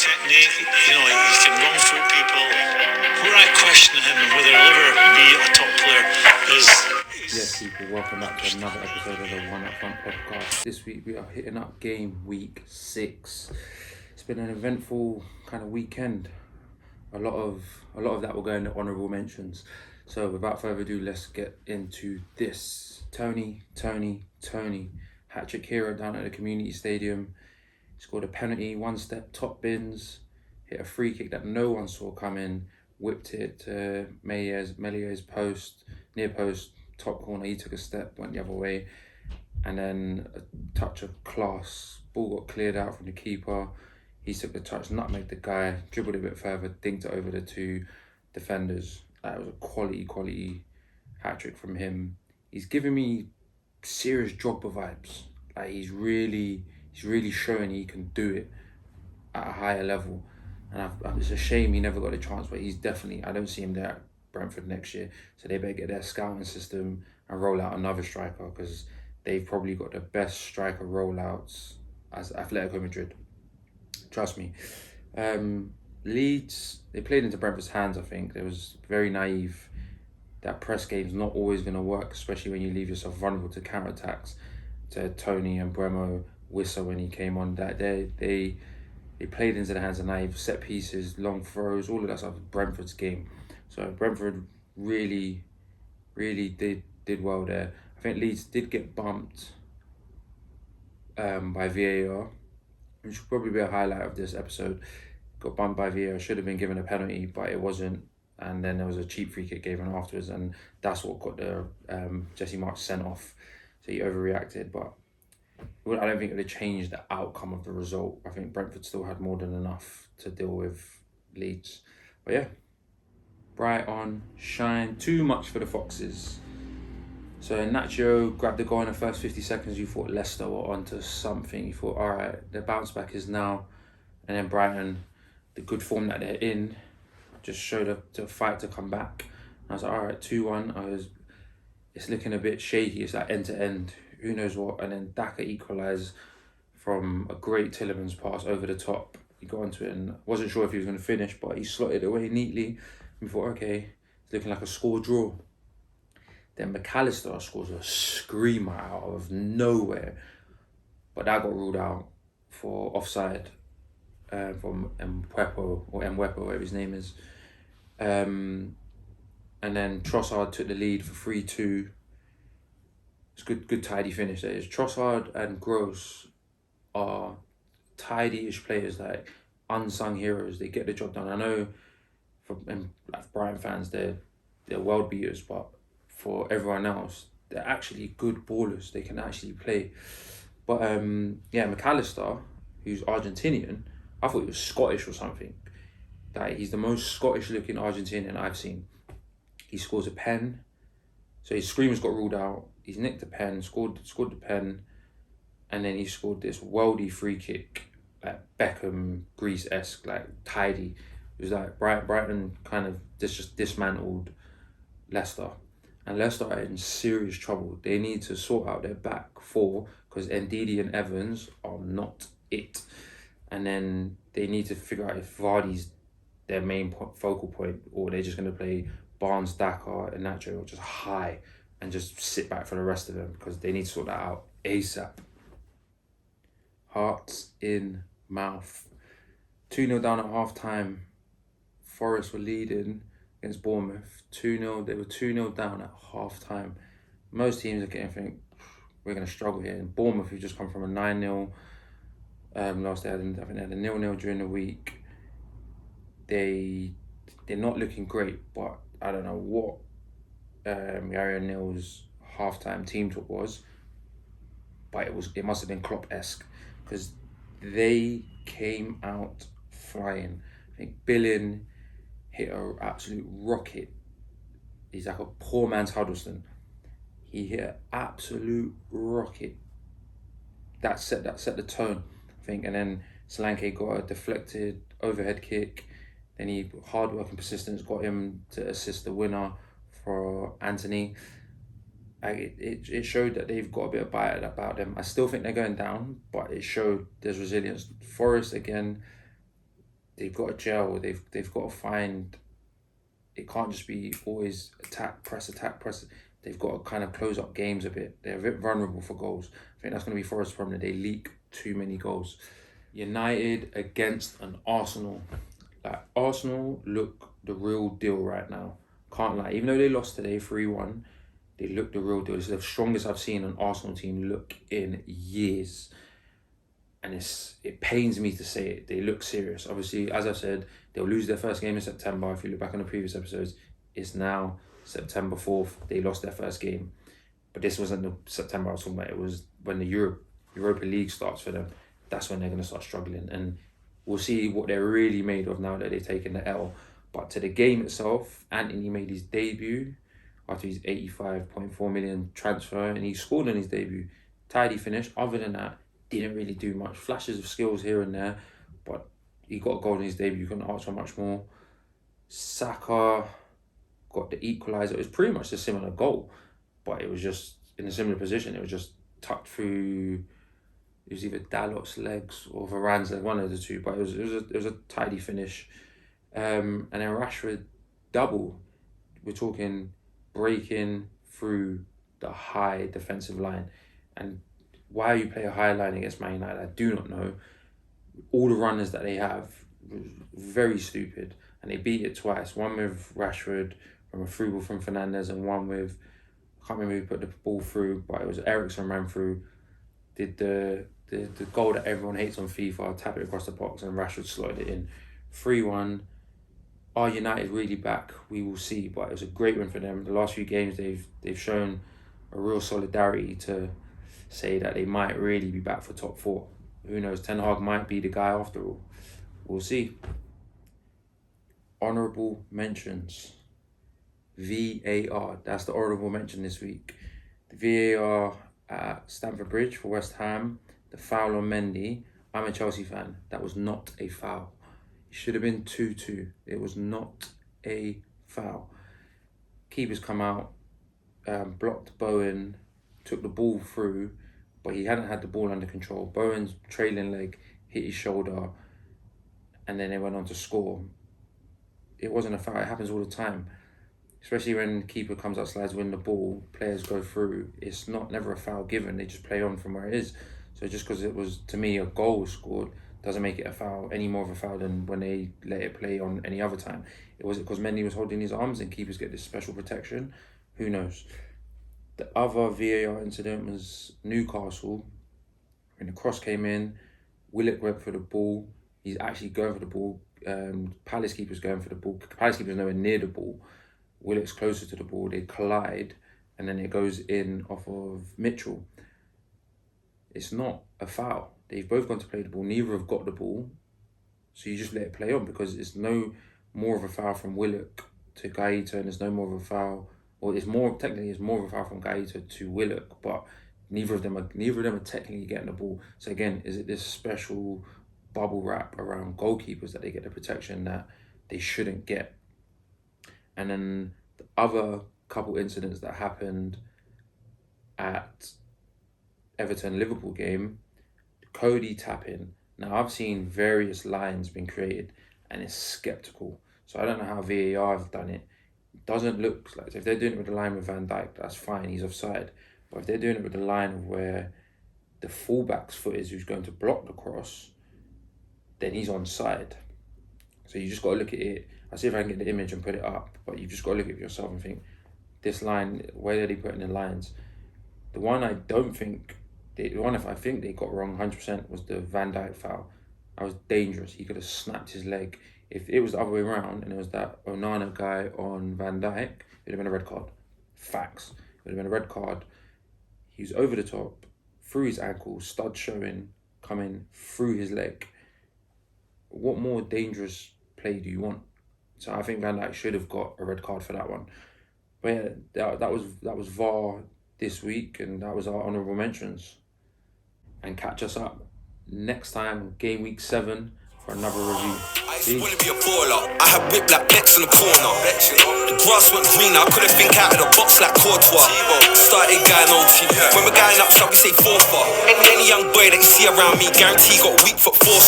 technique. He can run through people. Where I question him and whether he'll ever be a top player is. Yes, people, welcome back to another episode of the One Upfront podcast. This week we are hitting up game week 6. It's been an eventful kind of weekend. A lot of that will go into honourable mentions. So without further ado, let's get into this. Tony, hat-trick hero down at the community stadium. Scored a penalty, one step, top bins, hit a free kick that no one saw coming, whipped it to Melier's post, near post, top corner. He took a step, went the other way, and then a touch of class. Ball got cleared out from the keeper. He took the touch, nutmegged the guy, dribbled a bit further, dinked it over the two defenders. That was a quality hat-trick from him. He's giving me serious Drogba vibes. Like he's really showing he can do it at a higher level. And it's a shame he never got a chance, but he's definitely, I don't see him there at Brentford next year. So they better get their scouting system and roll out another striker, because they've probably got the best striker rollouts as Atletico Madrid. Trust me. Leeds, they played into Brentford's hands, I think. They was very naive. That press game's not always going to work, especially when you leave yourself vulnerable to counter-attacks. To Tony and Bremo, Wissa when he came on that day. They played into the hands of naive, set pieces, long throws, all of that stuff. Brentford's game. So Brentford really did well there. I think Leeds did get bumped by VAR, which should probably be a highlight of this episode. Got bumped by VAR, should have been given a penalty, but it wasn't. And then there was a cheap free kick given afterwards, and that's what got the Jesse Marsch sent off. So he overreacted, but I don't think it would have changed the outcome of the result. I think Brentford still had more than enough to deal with Leeds. But yeah, bright on, shine, too much for the Foxes. So Nacho grabbed the goal in the first 50 seconds. You thought Leicester were onto something. You thought, all right, the bounce back is now. And then Brighton, the good form that they're in, just showed up to fight to come back. And I was like, all right, 2-1. It's looking a bit shaky. It's like end to end. Who knows what? And then Daka equalised from a great Tillemans pass over the top. He got onto it and wasn't sure if he was going to finish, but he slotted it away neatly. And we thought, okay, it's looking like a score draw. Then McAllister scores a screamer out of nowhere. But that got ruled out for offside from Mwepo, whatever his name is. And then Trossard took the lead for 3-2. It's good tidy finish there. Trossard and Gross are tidy-ish players, like unsung heroes. They get the job done. I know for Brighton fans, they're world beaters, but for everyone else, they're actually good ballers. They can actually play. But McAllister, who's Argentinian, I thought he was Scottish or something. Like he's the most Scottish-looking Argentinian I've seen. He scores a pen. So his screamers got ruled out. He's nicked the pen, scored the pen, and then he scored this worldy free kick, like Beckham, Greece-esque, like tidy. It was like Brighton kind of just dismantled Leicester. And Leicester are in serious trouble. They need to sort out their back four, because Ndidi and Evans are not it. And then they need to figure out if Vardy's their main focal point, or they're just going to play Barnes, Daka, and Nacho, or just high and just sit back for the rest of them, because they need to sort that out ASAP. Hearts in mouth. 2-0 down at half time. Forest were leading against Bournemouth. 2-0. They were 2-0 down at half time. Most teams are getting think we're going to struggle here. And Bournemouth, who've just come from a 9-0 last day. I think they had a 0-0 during the week. They're not looking great, but I don't know what Gary O'Neill's halftime team talk was, but it must have been Klopp-esque, because they came out flying. I think Billin hit an absolute rocket. He's like a poor man's Huddleston. He hit an absolute rocket. That set the tone, I think. And then Solanke got a deflected overhead kick. Then hard work and persistence got him to assist the winner for Anthony. It showed that they've got a bit of bite about them. I still think they're going down, but it showed there's resilience. Forest, again, they've got to gel. They've got to find. It can't just be always attack, press. They've got to kind of close up games a bit. They're a bit vulnerable for goals. I think that's going to be Forest's problem. They leak too many goals. United against an Arsenal. Like, Arsenal look the real deal right now. Can't lie. Even though they lost today 3-1, they look the real deal. It's the strongest I've seen an Arsenal team look in years. And it pains me to say it. They look serious. Obviously, as I said, they'll lose their first game in September. If you look back on the previous episodes, it's now September 4th. They lost their first game. But this wasn't the September I was talking about. It was when the Europa League starts for them. That's when they're going to start struggling. And we'll see what they're really made of now that they've taken the L. But to the game itself, Anthony made his debut after his 85.4 million transfer. And he scored in his debut. Tidy finish. Other than that, didn't really do much. Flashes of skills here and there, but he got a goal in his debut. You couldn't ask for much more. Saka got the equaliser. It was pretty much a similar goal, but it was just in a similar position. It was just tucked through. It was either Dalot's legs or Varane's leg, one of the two. But it was a tidy finish. And then Rashford double. We're talking breaking through the high defensive line. And why you play a high line against Man United, I do not know. All the runners that they have, very stupid. And they beat it twice. One with Rashford from a through ball from Fernandes, and one with, I can't remember who put the ball through, but it was Ericsson ran through, did the goal that everyone hates on FIFA, tap it across the box, and Rashford slotted it in. 3-1. Are United really back? We will see, but it was a great win for them. The last few games, they've shown a real solidarity to say that they might really be back for top 4. Who knows? Ten Hag might be the guy after all. We'll see. Honourable mentions. VAR. That's the honourable mention this week. The VAR at Stamford Bridge for West Ham. The foul on Mendy. I'm a Chelsea fan. That was not a foul. It should have been 2-2. It was not a foul. Keeper's come out, blocked Bowen, took the ball through, but he hadn't had the ball under control. Bowen's trailing leg hit his shoulder, and then they went on to score. It wasn't a foul. It happens all the time, especially when the keeper comes out, slides, win the ball, players go through. It's never a foul given. They just play on from where it is. So just because it was, to me, a goal was scored, doesn't make it a foul, any more of a foul than when they let it play on any other time. It was because Mendy was holding his arms and keepers get this special protection. Who knows? The other VAR incident was Newcastle. When the cross came in, Willock went for the ball. He's actually going for the ball. Palace keeper's going for the ball. Palace keeper's nowhere near the ball. Willock's closer to the ball. They collide, and then it goes in off of Mitchell. It's not a foul. They've both gone to play the ball. Neither have got the ball. So you just let it play on, because it's no more of a foul from Willock to Gaeta, and there's no more of a foul. Well, it's more of a foul from Gaeta to Willock, but neither of them are technically getting the ball. So again, is it this special bubble wrap around goalkeepers that they get the protection that they shouldn't get? And then the other couple incidents that happened at Everton-Liverpool game, Cody tapping. Now, I've seen various lines being created, and it's skeptical. So I don't know how VAR have done it. It doesn't look like, if they're doing it with the line with Van Dijk, that's fine, he's offside. But if they're doing it with the line of where the fullback's foot is, who's going to block the cross, then he's onside. So you just got to look at it. I'll see if I can get the image and put it up, but you've just got to look at it yourself and think, this line, where are they putting the lines? The one I think they got wrong 100% was the Van Dijk foul. That was dangerous. He could have snapped his leg. If it was the other way around and it was that Onana guy on Van Dijk, it would have been a red card. Facts. It would have been a red card. He was over the top, through his ankle, stud showing, coming through his leg. What more dangerous play do you want? So I think Van Dijk should have got a red card for that one. But yeah, that was VAR this week, and that was our honourable mentions. And catch us up next time, game week 7, for another review. I used to wanna be a baller. I had whip like Bex in the corner. The grass went greener. I couldn't think out of the box like Courtois. Started going OT. When we're going up, shall we say 4-4? Any young boy that you see around me, guarantee got weak foot 4.